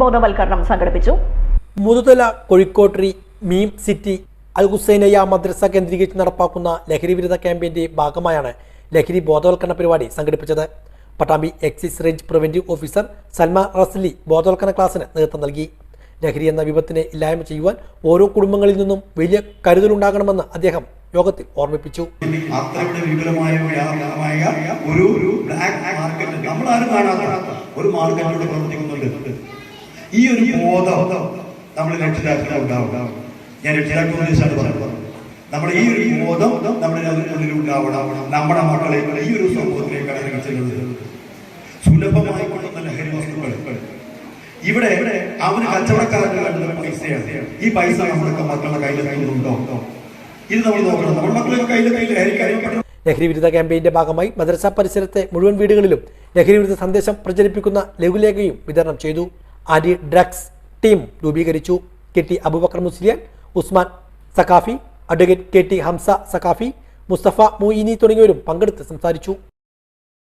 ബോധവൽക്കരണം സംഘടിപ്പിച്ചു. മുതുതല കോഴിക്കോട്രി മീം സിറ്റി അൽ ഹുസൈനയ്യ മദ്രസ കേന്ദ്രീകരിച്ച് നടപ്പാക്കുന്ന ലഹരി വിരുദ്ധ ക്യാമ്പയിന്റെ ഭാഗമായാണ് ലഹരി ബോധവൽക്കരണ പരിപാടി സംഘടിപ്പിച്ചത്. Pattambi excise range preventive officer Salman Rasli ബോധവൽക്കരണ ക്ലാസിന് നേതൃത്വം നൽകി. ലഹരി എന്ന വിപത്തിനെ ഇല്ലായ്മ ചെയ്യുവാൻ ഓരോ കുടുംബങ്ങളിൽ നിന്നും വലിയ കരുതലുണ്ടാകണമെന്ന് അദ്ദേഹം യോഗത്തിൽ ഓർമ്മിപ്പിച്ചു. അത്രയുടെ വിപുലമായ ഒരു ബ്ലാക്ക് മാർക്കറ്റ് നമ്മളാരും കാണാത്ത ഒരു മാർക്കറ്റിലൂടെ പ്രവർത്തിക്കുന്നുണ്ട്. ഈ ഒരു ബോധം നമ്മൾ രക്ഷിതാക്കൾ ഉണ്ടാവണം. ഞാൻ രക്ഷിതാക്കൾ ഉദ്ദേശിച്ചാണ് പറയുന്നത്. നമ്മുടെ ഈ ഒരു ബോധം നമ്മുടെ ഉള്ളിൽ ഉണ്ടാവണം. നമ്മുടെ മക്കളെ ഈ ഒരു സമൂഹത്തിലേക്കാണ് ഇറങ്ങി ചെല്ലുന്നത്. സുലഭമായി കൊണ്ടുവന്ന ലഹരി വസ്തുക്കൾ ഇവിടെ അവന് കച്ചവടക്കാരന് കണ്ടുന്ന പൈസയാണ്. ഈ പൈസ നമ്മുടെ മക്കളുടെ കയ്യിലെത്തുന്നുണ്ടോ? ഇത് നമ്മൾ നോക്കണം. നമ്മുടെ മക്കളുടെ കയ്യിൽ ലഹരി വിരുദ്ധ ക്യാമ്പയിന്റെ ഭാഗമായി മദ്രസ പരിസരത്തെ മുഴുവൻ വീടുകളിലും ലഹരി വിരുദ്ധ സന്ദേശം പ്രചരിപ്പിക്കുന്ന ലഘുലേഖയും വിതരണം ചെയ്തു. ആന്റി ഡ്രഗ്സ് ടീം രൂപീകരിച്ചു. KT Abubakar മുസ്ലിയാൻ, Usman Saqafi, advocate KT Hamza Saqafi, Mustafa Muyini തുടങ്ങിയവരും പങ്കെടുത്ത് സംസാരിച്ചു.